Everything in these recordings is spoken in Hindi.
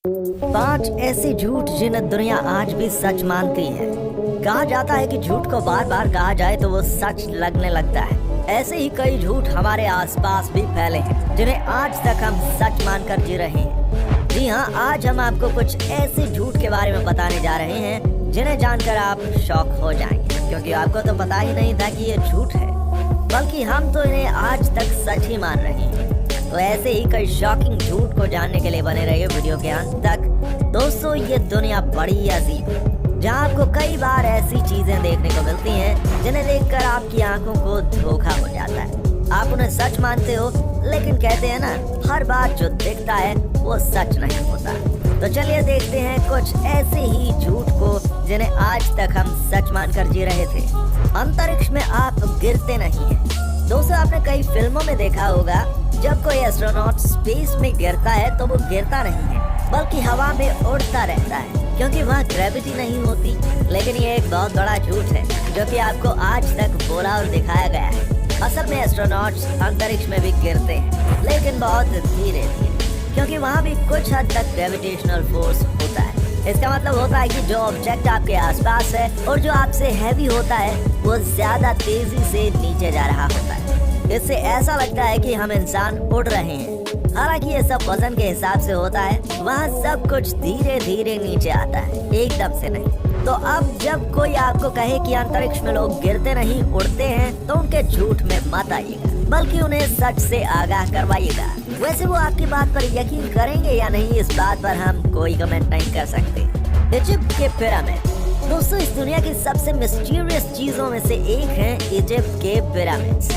पांच ऐसे झूठ जिन्हें दुनिया आज भी सच मानती है। कहा जाता है कि झूठ को बार बार कहा जाए तो वो सच लगने लगता है। ऐसे ही कई झूठ हमारे आसपास भी फैले हैं जिन्हें आज तक हम सच मानकर जी रहे हैं। जी हाँ, आज हम आपको कुछ ऐसे झूठ के बारे में बताने जा रहे हैं जिन्हें जानकर आप शॉक हो जाएंगे, क्योंकि आपको तो पता ही नहीं था कि ये झूठ है, बल्कि हम तो इन्हें आज तक सच ही मान रहे हैं। तो ऐसे ही कई शॉकिंग झूठ को जानने के लिए बने रहिए वीडियो के अंत तक। दोस्तों, ये दुनिया बड़ी अजीब है, जहाँ आपको कई बार ऐसी चीजें देखने को मिलती हैं जिन्हें देखकर आपकी आंखों को धोखा हो जाता है। आप उन्हें सच मानते हो, लेकिन कहते हैं ना, हर बात जो दिखता है वो सच नहीं होता। तो चलिए देखते हैं कुछ ऐसे ही झूठ को जिन्हें आज तक हम सच मानकर जी रहे थे। अंतरिक्ष में आप गिरते नहीं हैं। दोस्तों, आपने कई फिल्मों में देखा होगा, जब कोई एस्ट्रोनॉट स्पेस में गिरता है तो वो गिरता नहीं है, बल्कि हवा में उड़ता रहता है, क्योंकि वहाँ ग्रेविटी नहीं होती। लेकिन ये एक बहुत बड़ा झूठ है जो कि आपको आज तक बोला और दिखाया गया है। असल में एस्ट्रोनॉट्स अंतरिक्ष में भी गिरते हैं, लेकिन बहुत धीरे धीरे, क्योंकि वहाँ भी कुछ हद तक ग्रेविटेशनल फोर्स होता है। इसका मतलब होता है कि जो ऑब्जेक्ट आपके आसपास है और जो आपसे हैवी होता है वो ज्यादा तेजी से नीचे जा रहा होता है। इससे ऐसा लगता है कि हम इंसान उड़ रहे हैं, हालांकि ये सब वजन के हिसाब से होता है। वहाँ सब कुछ धीरे धीरे नीचे आता है, एकदम से नहीं। तो अब जब कोई आपको कहे कि अंतरिक्ष में लोग गिरते नहीं उड़ते हैं, तो उनके झूठ में मत आइएगा, बल्कि उन्हें सच से आगाह करवाइएगा। वैसे वो आपकी बात पर यकीन करेंगे या नहीं, इस बात पर हम कोई कमेंट नहीं कर सकते। इजिप्ट के पिरामिड। दोस्तों, इस दुनिया की सबसे मिस्टीरियस चीजों में से एक है इजिप्ट के पिरामिड्स।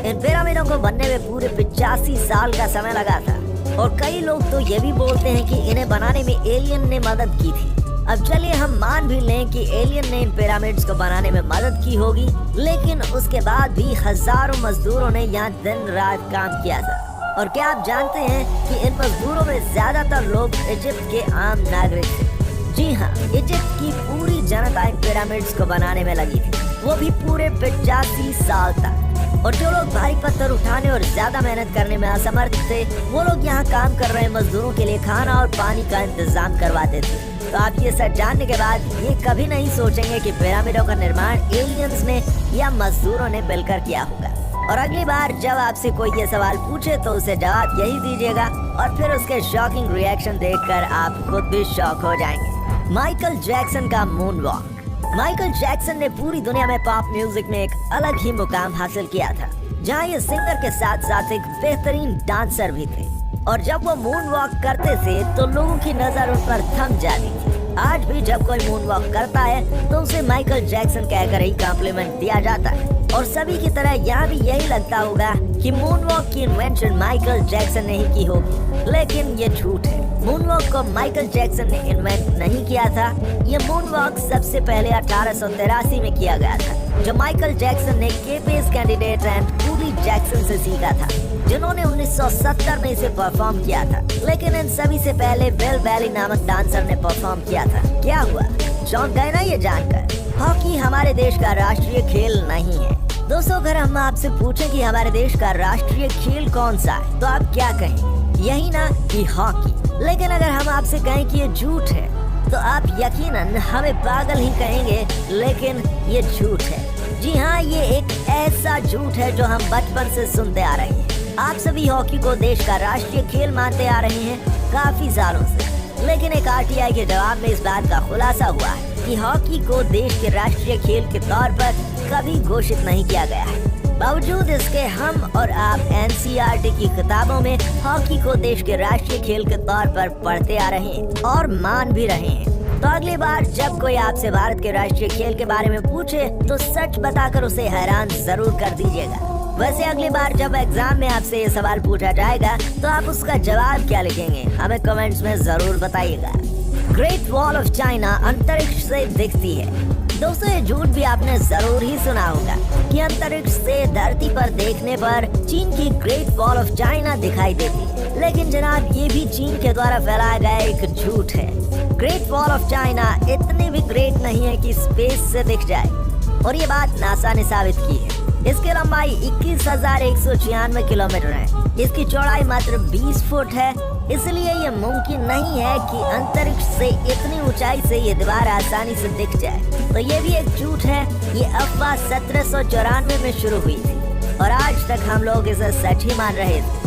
इन पिरामिडों को बनने में पूरे 85 साल का समय लगा था, और कई लोग तो ये भी बोलते हैं कि इन्हें बनाने में एलियन ने मदद की थी। अब चलिए हम मान भी लें कि एलियन ने इन पिरामिड्स को बनाने में मदद की होगी, लेकिन उसके बाद भी हजारों मजदूरों ने यहाँ दिन रात काम किया था। और क्या आप जानते हैं कि इन मजदूरों में ज्यादातर लोग इजिप्ट के आम नागरिक थे? जी हाँ, इजिप्ट की पूरी जनता इन पिरामिड्स को बनाने में लगी थी, वो भी पूरे 85 साल तक। और जो लोग भारी पत्थर उठाने और ज्यादा मेहनत करने में असमर्थ थे, वो लोग यहाँ काम कर रहे मजदूरों के लिए खाना और पानी का इंतजाम करवाते थे। तो आप ये सच जानने के बाद ये कभी नहीं सोचेंगे कि पिरामिडों का निर्माण एलियंस ने या मजदूरों ने मिलकर किया होगा। और अगली बार जब आपसे कोई ये सवाल पूछे तो उसे जवाब यही दीजिएगा, और फिर उसके शॉकिंग रिएक्शन देखकर आप खुद भी शॉक हो जाएंगे। माइकल जैक्सन का मून वॉक। माइकल जैक्सन ने पूरी दुनिया में पॉप म्यूजिक में एक अलग ही मुकाम हासिल किया था, जहां ये सिंगर के साथ साथ एक बेहतरीन डांसर भी थे। और जब वो मून वॉक करते थे तो लोगों की नजर उन पर थम जाती थी। आज भी जब कोई मून वॉक करता है तो उसे माइकल जैक्सन कहकर ही कॉम्प्लीमेंट दिया जाता है। और सभी की तरह यहाँ भी यही लगता होगा कि मून वॉक की इन्वेंशन माइकल जैक्सन ने ही की होगी, लेकिन ये झूठ है। मून वॉक को माइकल जैक्सन ने इन्वेंट नहीं किया था। ये मून वॉक सबसे पहले 1883 में किया गया था, जो माइकल जैक्सन ने केपेस कैंडिडेट एंड पूरी जैक्सन से सीखा था, जिन्होंने 1970 में इसे परफॉर्म किया था। लेकिन इन सभी से पहले बिल बैली नामक डांसर ने परफॉर्म किया था। क्या हुआ, चौंक गए ना ये जानकर? हॉकी हमारे देश का राष्ट्रीय खेल नहीं है। दोस्तों, अगर हम आपसे पूछें कि हमारे देश का राष्ट्रीय खेल कौन सा है, तो आप क्या कहेंगे? यही ना कि हॉकी। लेकिन अगर हम आपसे कहें कि ये झूठ है, तो आप यकीनन हमें पागल ही कहेंगे, लेकिन ये झूठ है। जी हाँ, ये एक ऐसा झूठ है जो हम बचपन से सुनते आ रहे हैं। आप सभी हॉकी को देश का राष्ट्रीय खेल मानते आ रहे हैं काफी सालों से, लेकिन एक आरटीआई के जवाब में इस बात का खुलासा हुआ है कि हॉकी को देश के राष्ट्रीय खेल के तौर पर कभी घोषित नहीं किया गया है। बावजूद इसके हम और आप एनसीईआरटी की किताबों में हॉकी को देश के राष्ट्रीय खेल के तौर पर पढ़ते आ रहे हैं और मान भी रहे हैं। तो अगली बार जब कोई आपसे भारत के राष्ट्रीय खेल के बारे में पूछे तो सच बताकर उसे हैरान जरूर कर दीजिएगा। वैसे अगली बार जब एग्जाम में आपसे ये सवाल पूछा जाएगा तो आप उसका जवाब क्या लिखेंगे, हमें कमेंट्स में जरूर बताइएगा। ग्रेट वॉल ऑफ चाइना अंतरिक्ष से दिखती है। दोस्तों, ये झूठ भी आपने जरूर ही सुना होगा कि अंतरिक्ष से धरती पर देखने पर चीन की ग्रेट वॉल ऑफ चाइना दिखाई देती है। लेकिन जनाब, ये भी चीन के द्वारा फैलाया गया एक झूठ है। ग्रेट वॉल ऑफ चाइना इतनी भी ग्रेट नहीं है कि स्पेस से दिख जाए, और ये बात नासा ने साबित की है। इसकी लंबाई 21,196 किलोमीटर है इसकी चौड़ाई मात्र 20 फुट है, इसलिए ये मुमकिन नहीं है कि अंतरिक्ष से इतनी ऊंचाई से ये दीवार आसानी से दिख जाए। तो ये भी एक झूठ है। ये अफवाह 1794 में शुरू हुई थी और आज तक हम लोग इसे सच ही मान रहे थे।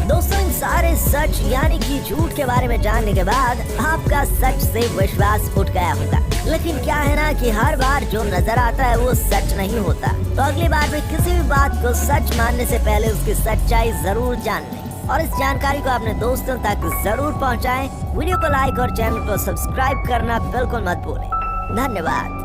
दोस्तों, इन सारे सच यानी कि झूठ के बारे में जानने के बाद आपका सच से विश्वास उठ गया होगा। लेकिन क्या है ना कि हर बार जो नजर आता है वो सच नहीं होता। तो अगली बार भी किसी भी बात को सच मानने से पहले उसकी सच्चाई जरूर जान लें और इस जानकारी को अपने दोस्तों तक जरूर पहुंचाएं। वीडियो को लाइक और चैनल को सब्सक्राइब करना बिल्कुल मत भूलें। धन्यवाद।